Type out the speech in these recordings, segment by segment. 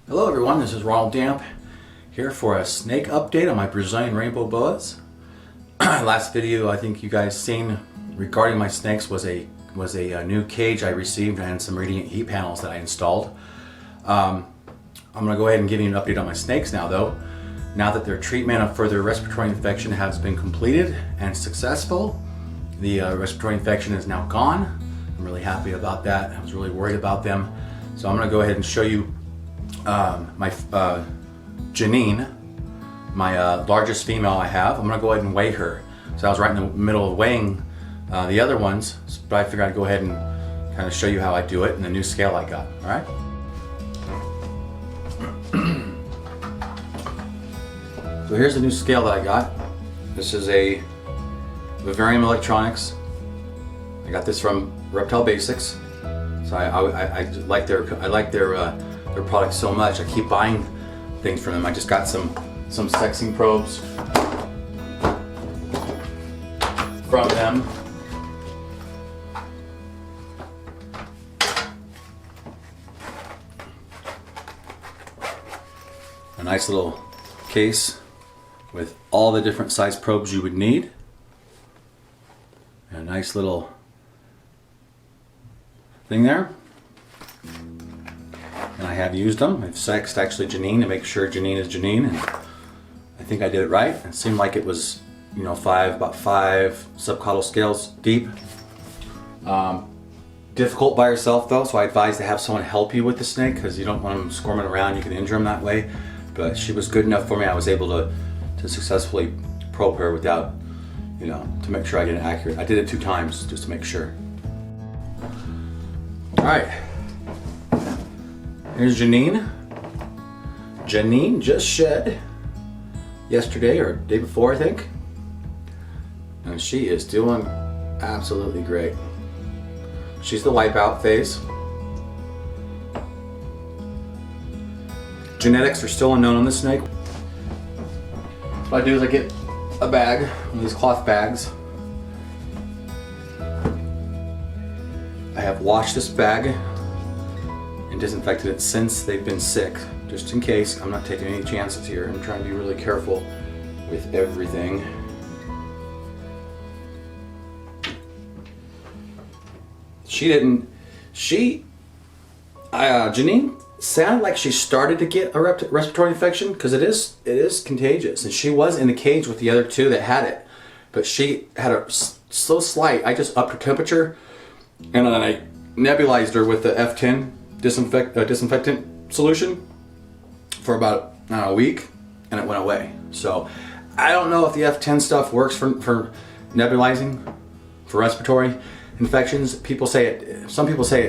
Hello everyone, this is Ronald Damp here for a snake update on my Brazilian rainbow boas. Last video I think you guys seen regarding my snakes was a new cage I received and some radiant heat panels that I installed. I'm going to go ahead and give you an update on my snakes now though. Now that their treatment for their respiratory infection has been completed and successful, the respiratory infection is now gone. I'm really happy about that. I was really worried about them. So I'm going to go ahead and show you my Janine, my largest female I have. I'm going to go ahead and weigh her. So I was right in the middle of weighing the other ones, but I figured I'd go ahead and kind of show you how I do it and the new scale I got. All right. So here's the new scale that I got. This is a Vivarium Electronics. I got this from Reptile Basics. So I like their product so much. I keep buying things from them. I just got some sexing probes from them. A nice little case with all the different size probes you would need. And a nice little thing there. And I have used them. I've sexed actually Janine to make sure Janine is Janine, and I think I did it right. It seemed like it was, you know, about five subcaudal scales deep. Difficult by yourself though, so I advise to have someone help you with the snake because you don't want them squirming around. You can injure them that way. But she was good enough for me. I was able to successfully probe her without, you know, to make sure I get it accurate. I did it 2 times just to make sure. All right. Here's Janine. Janine just shed yesterday or day before, I think. And she is doing absolutely great. She's the wipeout phase. Genetics are still unknown on this snake. What I do is I get a bag, one of these cloth bags. I have washed this bag and disinfected it since they've been sick, just in case. I'm not taking any chances here. I'm trying to be really careful with everything. Janine sounded like she started to get a respiratory infection because it is contagious, and she was in the cage with the other 2 that had it, but she had a so slight. I just upped her temperature and then I nebulized her with the F10 disinfectant solution for about a week, and it went away. So I don't know if the F10 stuff works for nebulizing for respiratory infections. Some people say it,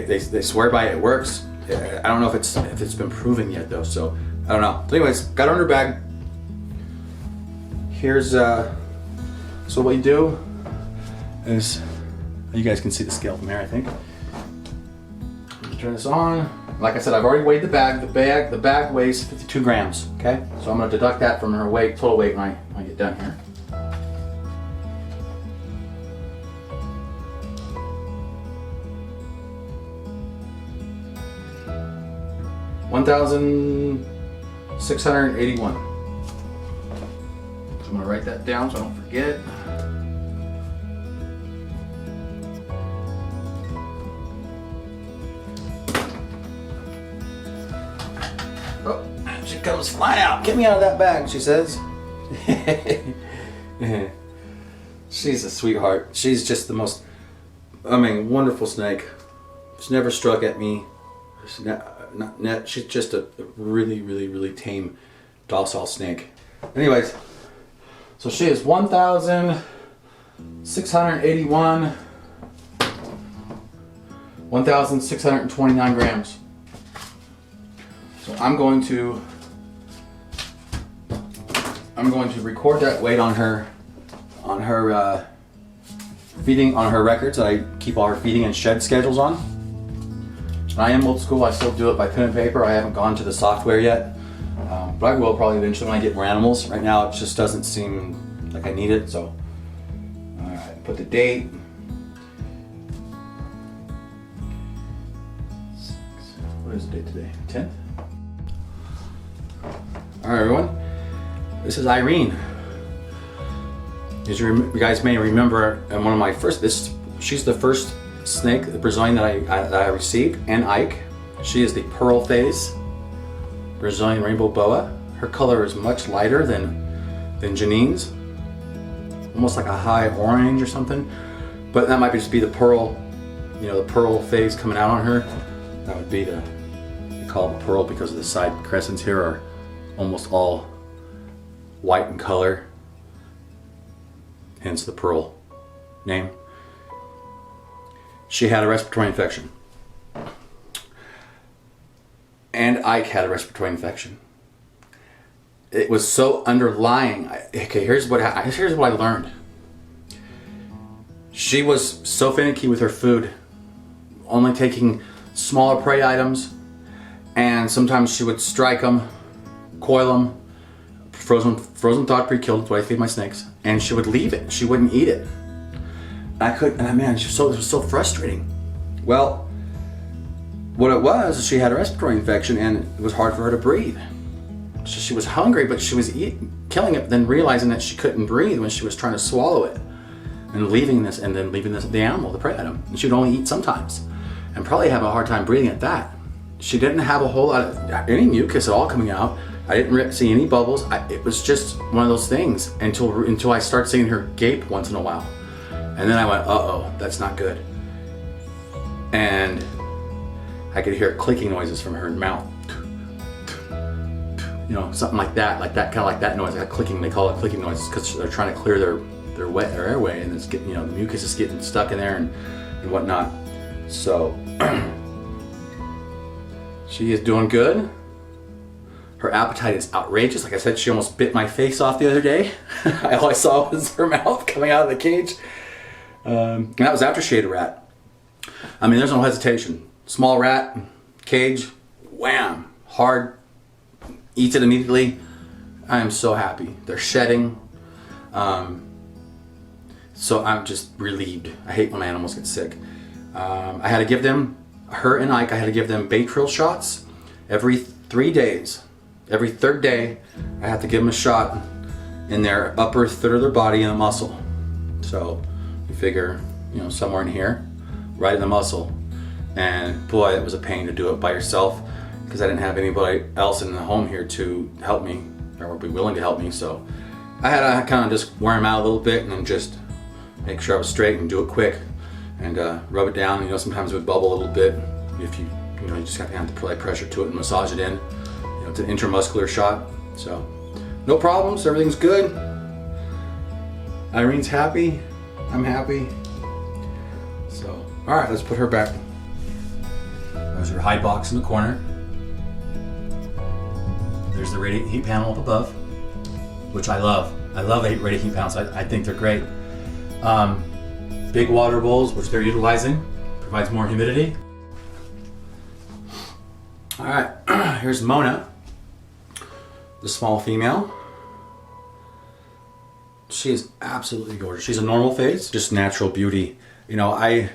they swear by it, it works. I don't know if it's been proven yet though, so I don't know. So anyways, got her in her bag. Here's so what you do is, you guys can see the scale from here, I think. Turn this on. Like I said, I've already weighed the bag. The bag weighs 52 grams. Okay, so I'm going to deduct that from her weight, total weight, when I get done here. $1,681. So I'm going to write that down so I don't forget. Oh, she comes flying out. Get me out of that bag, she says. She's a sweetheart. She's just the most, wonderful snake. She's never struck at me. She's just a really, really, really tame, docile snake. Anyways, so she is 1,681, 1,629 grams. So I'm going to record that weight on her feeding, on her records that I keep all her feeding and shed schedules on. I am old school. I still do it by pen and paper. I haven't gone to the software yet, but I will probably eventually when I get more animals. Right now it just doesn't seem like I need it. So, all right, put the date. What is the date today? 10th? Alright everyone, this is Irene. As you guys may remember, one of my first, she's the first snake, the Brazilian that I received, and Ike. She is the pearl phase Brazilian rainbow boa. Her color is much lighter than Janine's, almost like a high orange or something. But that might just be the pearl, you know, the pearl phase coming out on her. That would be they call it pearl because of the side crescents here are almost all white in color, hence the pearl name. She had a respiratory infection, and Ike had a respiratory infection. It was so underlying. Okay, here's what I learned. She was so finicky with her food, only taking smaller prey items, and sometimes she would strike them, coil them, frozen thawed pre-killed, that's what I feed my snakes, and she would leave it. She wouldn't eat it. I couldn't, and man, it was so frustrating. Well, what it was, she had a respiratory infection and it was hard for her to breathe. So she was hungry, but she was killing it, then realizing that she couldn't breathe when she was trying to swallow it, and leaving the animal, the prey item. And she would only eat sometimes, and probably have a hard time breathing at that. She didn't have a whole lot of any mucus at all coming out. I didn't see any bubbles. It was just one of those things until I started seeing her gape once in a while, and then I went, uh-oh, that's not good. And I could hear clicking noises from her mouth. You know, something like that, kind of like that noise, like clicking. They call it clicking noises because they're trying to clear their airway, and it's getting, you know, the mucus is getting stuck in there and whatnot. So she is doing good. Her appetite is outrageous. Like I said, she almost bit my face off the other day. All I saw was her mouth coming out of the cage. And that was after she ate a rat. I mean, there's no hesitation. Small rat, cage, wham, hard, eats it immediately. I am so happy. They're shedding. So I'm just relieved. I hate when animals get sick. I had to give them, her and Ike, I had to give them Baytril shots every 3 days. Every third day, I have to give them a shot in their upper third of their body in a muscle. So you figure, you know, somewhere in here, right in the muscle. And boy, it was a pain to do it by yourself because I didn't have anybody else in the home here to help me or be willing to help me. So I had to kind of just wear them out a little bit and then just make sure I was straight and do it quick and rub it down. You know, sometimes it would bubble a little bit. If you just have to apply pressure to it and massage it in. It's an intramuscular shot, so no problems, everything's good. Irene's happy, I'm happy. So, all right, let's put her back. There's her hide box in the corner. There's the radiant heat panel up above, which I love. I love radiant heat panels, I think they're great. Big water bowls, which they're utilizing, provides more humidity. All right, here's Mona. The small female. She is absolutely gorgeous. She's a normal phase, just natural beauty. You know,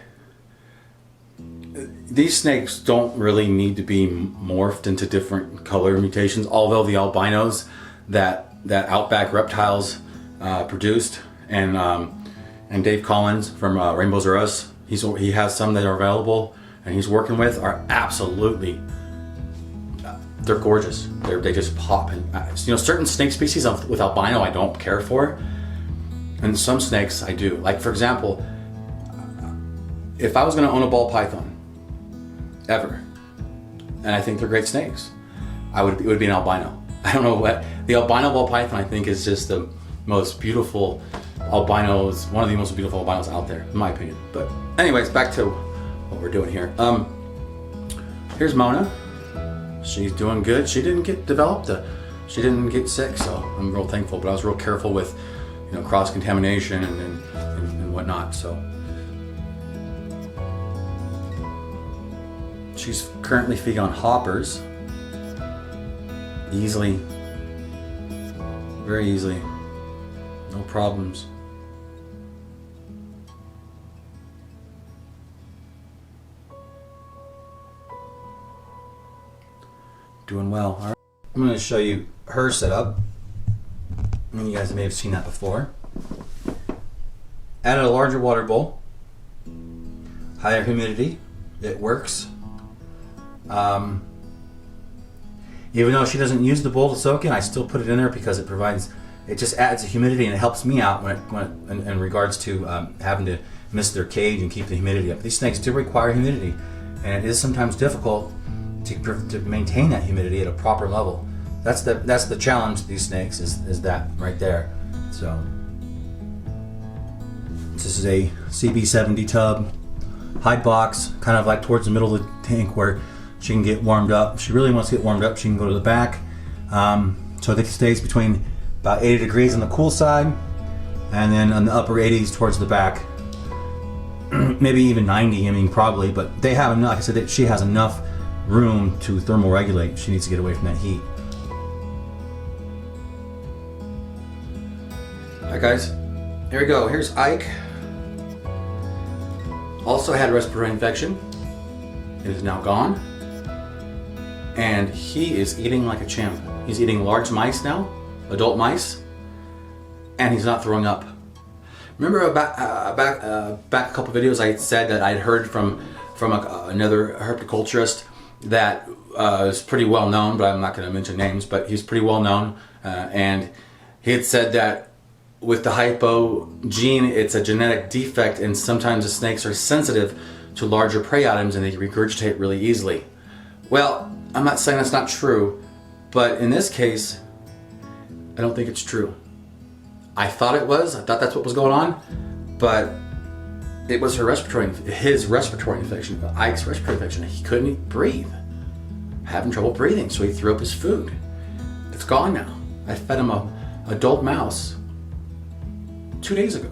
these snakes don't really need to be morphed into different color mutations, although the albinos that Outback Reptiles produced, and Dave Collins from Rainbows Are Us, he has some that are available and he's working with, are absolutely, they're gorgeous. They just pop. And you know, certain snake species with albino I don't care for, and some snakes I do. Like for example, if I was going to own a ball python, ever, and I think they're great snakes, it would be an albino. I don't know what, the albino ball python I think is just the most beautiful albinos, one of the most beautiful albinos out there, in my opinion. But anyways, back to what we're doing here. Here's Mona. She's doing good. She didn't get she didn't get sick, so I'm real thankful. But I was real careful with, you know, cross contamination and whatnot. So she's currently feeding on hoppers, easily, very easily, no problems. Doing well. All right. I'm going to show you her setup. And you guys may have seen that before. Added a larger water bowl. Higher humidity. It works. Even though she doesn't use the bowl to soak in, I still put it in there because it just adds the humidity and it helps me out in regards to having to mist their cage and keep the humidity up. These snakes do require humidity, and it is sometimes difficult to maintain that humidity at a proper level. That's the challenge to these snakes is that right there. So this is a CB70 tub, hide box, kind of like towards the middle of the tank where she can get warmed up. If she really wants to get warmed up, she can go to the back. So it stays between about 80 degrees on the cool side, and then on the upper 80s towards the back. Maybe even 90, I mean, probably, but they have enough. Like I said, that she has enough room to thermoregulate. She needs to get away from that heat. Alright guys, here we go. Here's Ike. Also had respiratory infection. It is now gone. And he is eating like a champ. He's eating large mice now, adult mice, and he's not throwing up. Remember back a couple videos I said that I'd heard from another herpetoculturist that is pretty well known, but I'm not going to mention names, but he's pretty well known, and he had said that with the hypo gene, it's a genetic defect, and sometimes the snakes are sensitive to larger prey items and they regurgitate really easily. Well, I'm not saying that's not true, but in this case, I don't think it's true. I thought it was. I thought that's what was going on, but it was his respiratory infection, Ike's respiratory infection. He couldn't breathe, having trouble breathing, so he threw up his food. It's gone now. I fed him an adult mouse 2 days ago,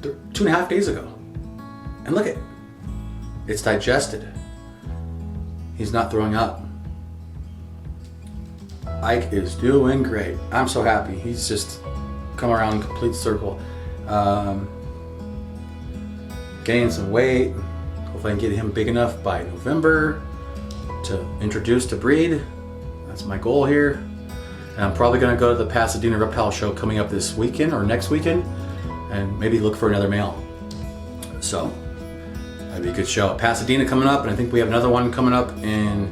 2.5 days ago, and look it's digested. He's not throwing up. Ike is doing great. I'm so happy. He's just come around in complete circle. Gaining some weight. Hopefully I can get him big enough by November to introduce to breed. That's my goal here. And I'm probably going to go to the Pasadena Reptile Show coming up this weekend or next weekend and maybe look for another male. So that'd be a good show. Pasadena coming up, and I think we have another one coming up in,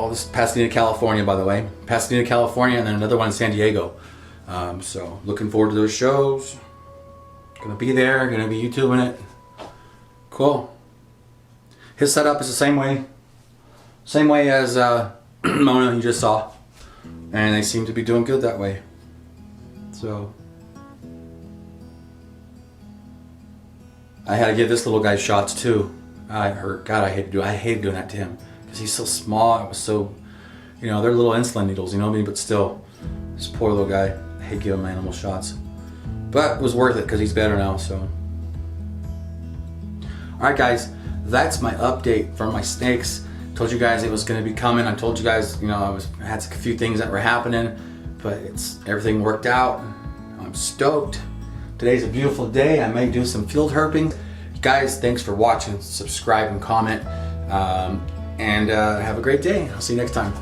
this is Pasadena, California, by the way. Pasadena, California, and then another one in San Diego. So looking forward to those shows. Gonna be there, gonna be YouTubing it. Cool. His setup is the same way as Mona you just saw, and they seem to be doing good that way. So I had to give this little guy shots too. I hated doing that to him because he's so small. It was so, they're little insulin needles, you know what I mean? But still, this poor little guy. I hate giving him animal shots, but it was worth it because he's better now. So, all right, guys, that's my update for my snakes. Told you guys it was going to be coming. I told you guys, I had a few things that were happening, but everything worked out. I'm stoked. Today's a beautiful day. I may do some field herping. Guys, thanks for watching. Subscribe and comment. And have a great day. I'll see you next time.